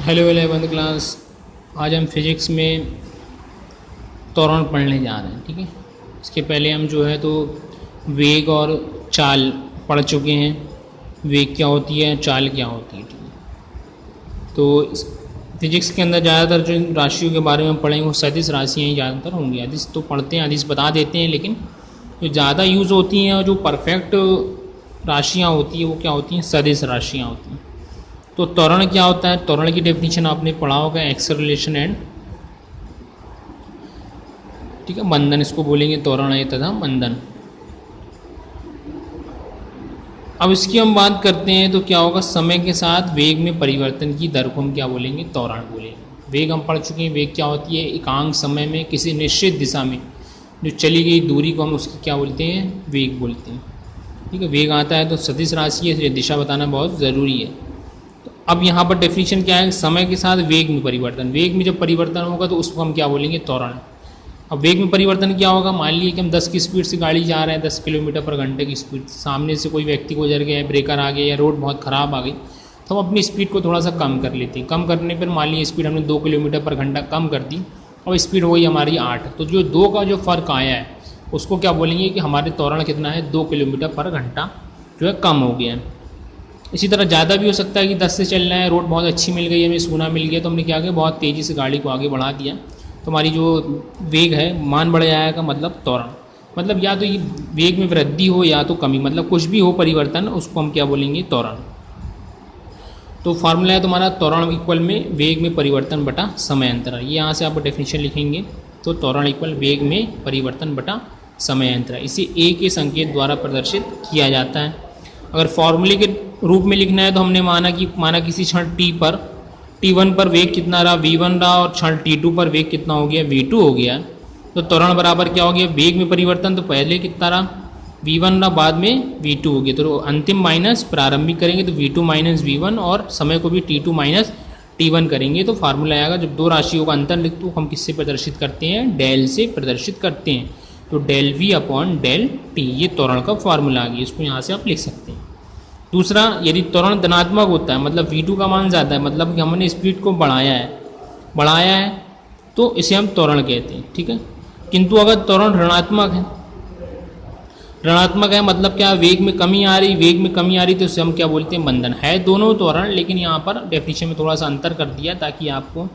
Hello 11th class. आज हम physics में त्वरण पढ़ने जा रहे हैं। ठीक है, इसके पहले हम जो है तो वेग और चाल पढ़ चुके हैं। वेग क्या होती है, चाल क्या होती है। ठीक है, तो फिज़िक्स के अंदर ज़्यादातर जो राशियों के बारे में पढ़ेंगे वो सदिश राशियाँ ही ज़्यादातर होंगी। अदिश तो पढ़ते हैं, अदिश बता देते हैं, लेकिन जो ज़्यादा यूज़ होती हैं और जो परफेक्ट राशियाँ होती है वो क्या होती हैं, सदिश राशियाँ होती हैं। तो त्वरण क्या होता है, त्वरण की डेफिनेशन आपने पढ़ा होगा, एक्सेलरेशन एंड, ठीक है, मंदन, इसको बोलेंगे त्वरण है तथा मंदन। अब इसकी हम बात करते हैं तो क्या होगा, समय के साथ वेग में परिवर्तन की दर को हम क्या बोलेंगे, त्वरण बोलेंगे। वेग हम पढ़ चुके हैं, वेग क्या होती है, एकांक समय में किसी निश्चित दिशा में जो चली गई दूरी को हम उसकी क्या बोलते हैं, वेग बोलते हैं। ठीक है, वेग आता है तो सदिश राशि है, इसलिए दिशा बताना बहुत ज़रूरी है। अब यहाँ पर डेफिनेशन क्या है, समय के साथ वेग में परिवर्तन। वेग में जब परिवर्तन होगा तो उसको हम क्या बोलेंगे, त्वरण। अब वेग में परिवर्तन क्या होगा, मान लीजिए कि हम 10 की स्पीड से गाड़ी जा रहे हैं, 10 किलोमीटर पर घंटे की स्पीड, सामने से कोई व्यक्ति गुजर गया, ब्रेकर आ गया या रोड बहुत ख़राब आ गई, तो हम अपनी स्पीड को थोड़ा सा कम कर लेते हैं। कम करने पर मान लीजिए स्पीड हमने 2 किलोमीटर पर घंटा कम कर दी, और स्पीड हो गई हमारी 8। तो जो 2 का जो फ़र्क आया है उसको क्या बोलेंगे कि हमारे त्वरण कितना है, 2 किलोमीटर पर घंटा जो है कम हो गया है। इसी तरह ज़्यादा भी हो सकता है कि 10 से चल रहे हैं, रोड बहुत अच्छी मिल गई, हमें सोना मिल गया, तो हमने क्या किया, बहुत तेज़ी से गाड़ी को आगे बढ़ा दिया, तो हमारी जो वेग है मान बढ़ जाएगा, मतलब त्वरण। मतलब या तो ये वेग में वृद्धि हो या तो कमी, मतलब कुछ भी हो परिवर्तन, उसको हम क्या बोलेंगे, त्वरण। तो फार्मूला है तुम्हारा त्वरण इक्वल में वेग में परिवर्तन बटा समय अंतराल। ये यहाँ से आप डेफिनेशन लिखेंगे, तो त्वरण इक्वल वेग में परिवर्तन बटा समय अंतराल। इसे ए के संकेत द्वारा प्रदर्शित किया जाता है। अगर फॉर्मूले के रूप में लिखना है तो हमने माना किसी क्षण टी पर, t1 पर वेग कितना रहा, v1 रहा, और क्षण t2 पर वेग कितना हो गया, v2 हो गया। तो त्वरण बराबर क्या हो गया, वेग में परिवर्तन तो पहले कितना रहा, v1 रहा, बाद में v2 हो गया। तो अंतिम माइनस प्रारंभिक करेंगे तो v2 माइनस v1, और समय को भी t2 माइनस t1 करेंगे तो फार्मूला आएगा। जब दो राशियों का अंतर लिख तो हम किससे प्रदर्शित करते हैं, डेल से प्रदर्शित करते हैं। तो del v upon del t, ये त्वरण का फार्मूला आ गया, इसको यहाँ से आप लिख सकते हैं। दूसरा, यदि त्वरण धनात्मक होता है, मतलब v2 का मान ज़्यादा है, मतलब कि हमने स्पीड को बढ़ाया है, तो इसे हम त्वरण कहते हैं। ठीक है, किंतु अगर त्वरण ऋणात्मक है मतलब क्या, वेग में कमी आ रही, तो इसे हम क्या बोलते हैं, मंदन। है दोनों त्वरण, लेकिन यहाँ पर डेफिनेशन में थोड़ा सा अंतर कर दिया ताकि आपको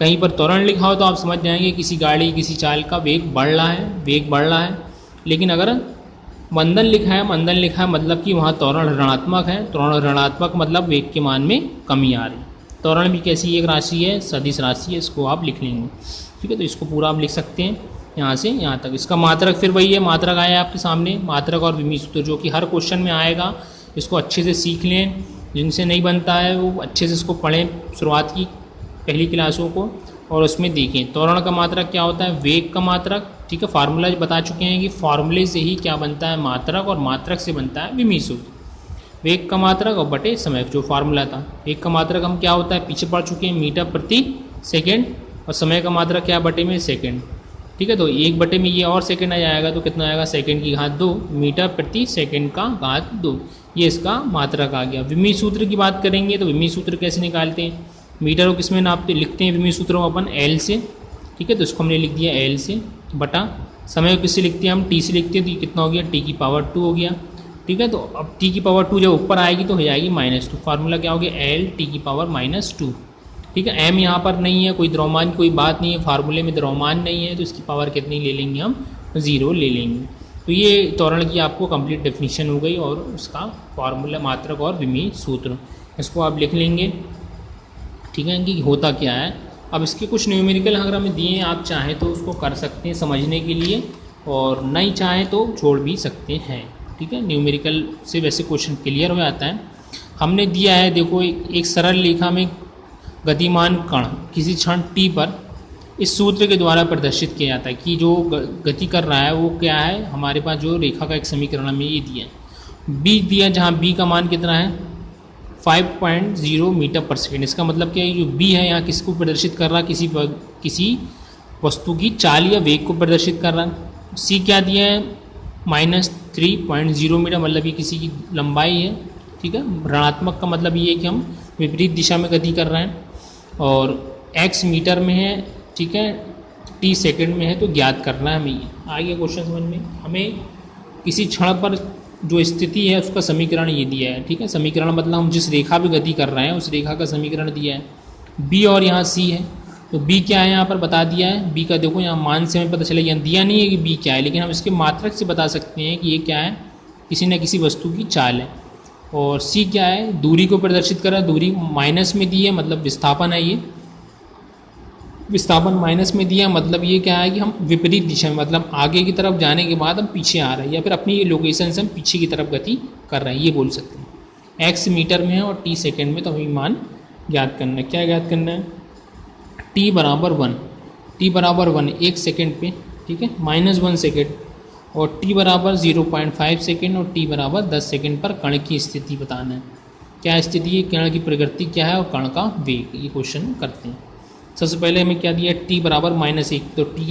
कहीं पर त्वरण लिखा हो तो आप समझ जाएंगे किसी गाड़ी किसी चाल का वेग बढ़ रहा है, लेकिन अगर मंदन लिखा है मतलब कि वहाँ त्वरण ऋणात्मक है। त्वरण ऋणात्मक मतलब वेग के मान में कमी आ रही। त्वरण भी कैसी एक राशि है, सदिश राशि है, इसको आप लिख लेंगे। ठीक है, तो इसको पूरा आप लिख सकते हैं यहाँ से यहाँ तक। इसका मात्रक फिर वही है, मात्रक आया आपके सामने, मात्रक और विमी सूत्र, जो कि हर क्वेश्चन में आएगा। इसको अच्छे से सीख लें, जिनसे नहीं बनता है वो अच्छे से इसको पढ़ें, शुरुआत की पहली क्लासों को, और उसमें देखें त्वरण का मात्रक क्या होता है, वेग का मात्रक। ठीक है, फार्मूला बता चुके हैं कि फार्मूले से ही क्या बनता है, मात्रक, और मात्रक से बनता है विमी सूत्र। वेग का मात्रक और बटे समय, जो फार्मूला था। वेग का मात्रक हम क्या होता है, पीछे पढ़ चुके हैं, मीटर प्रति सेकेंड, और समय का मात्रक क्या, बटे में सेकेंड। ठीक है, तो 1 बटे में ये और सेकेंड आ जाएगा तो कितना आएगा, सेकेंड की घात 2, मीटर प्रति सेकेंड का घात 2, ये इसका मात्रक आ गया। विमी सूत्र की बात करेंगे तो विमी सूत्र कैसे निकालते हैं, मीटर को किस में नापते, लिखते हैं विमी सूत्र अपन एल से। ठीक है, तो इसको हमने लिख दिया एल से, बटा समय को किससे लिखते हैं, हम टी से लिखते हैं, तो ये कितना हो गया, टी की पावर 2 हो गया। ठीक है, तो अब टी की पावर 2 जब ऊपर आएगी तो हो जाएगी माइनस 2, फार्मूला क्या हो गया, एल टी की पावर -2। ठीक है, एम यहाँ पर नहीं है, कोई द्रव्यमान कोई बात नहीं है, फार्मूले में द्रव्यमान नहीं है, तो इसकी पावर कितनी ले लेंगे हम, 0 ले लेंगे। तो ये त्वरण की आपको कंप्लीट डेफिनेशन हो गई, और उसका फार्मूला, मात्रक और विमी सूत्र, इसको आप लिख लेंगे। ठीक है, कि होता क्या है। अब इसके कुछ न्यूमेरिकल अगर हमें दिए हैं, आप चाहें तो उसको कर सकते हैं समझने के लिए, और नहीं चाहें तो छोड़ भी सकते हैं। ठीक है, न्यूमेरिकल से वैसे क्वेश्चन क्लियर हो जाता है। हमने दिया है, देखो एक सरल रेखा में गतिमान कण किसी क्षण t पर इस सूत्र के द्वारा प्रदर्शित किया जाता है कि जो गति कर रहा है वो क्या है, हमारे पास जो रेखा का एक समीकरण हमें ये दिया है, b दिया, जहाँ b का मान कितना है, 5.0 मीटर पर सेकेंड। इसका मतलब क्या है, जो b है यहाँ किसको प्रदर्शित कर रहा है, किसी वस्तु की चाल या वेग को प्रदर्शित कर रहा है। c क्या दिया है, -3.0 मीटर, मतलब ये किसी की लंबाई है। ठीक है, ऋणात्मक का मतलब ये है कि हम विपरीत दिशा में गति कर रहे हैं। और x मीटर में है, ठीक है, t सेकंड में है, तो ज्ञात करना है हमें ये। आगे क्वेश्चन समझ में, हमें किसी क्षण पर जो स्थिति है उसका समीकरण ये दिया है, ठीक है। समीकरण मतलब हम जिस रेखा पे गति कर रहे हैं उस रेखा का समीकरण दिया है, b और यहाँ c है। तो b क्या है यहाँ पर बता दिया है, b का देखो यहाँ मान से हमें पता चला, यहाँ दिया नहीं है कि b क्या है, लेकिन हम इसके मात्रक से बता सकते हैं कि ये क्या है, किसी न किसी वस्तु की चाल है। और c क्या है, दूरी को प्रदर्शित कर रहा है, दूरी माइनस में दी है, मतलब विस्थापन है, ये विस्थापन माइनस में दिया, मतलब ये क्या है कि हम विपरीत दिशा में, मतलब आगे की तरफ जाने के बाद हम पीछे आ रहे हैं, या फिर अपनी ये लोकेशन से हम पीछे की तरफ गति कर रहे हैं, ये बोल सकते हैं। x मीटर में है और t सेकंड में, तो हमें मान ज्ञात करना है। क्या ज्ञात करना है, t बराबर 1, t बराबर 1 1 सेकेंड पे, ठीक है, -1 सेकेंड, और t बराबर 0.5 सेकेंड और t बराबर 10 सेकेंड पर कण की स्थिति बताना है। क्या स्थिति है, कण की प्रकृति क्या है और कण का वेग, ये क्वेश्चन करते हैं। सबसे पहले हमें क्या दिया, t बराबर -1, तो t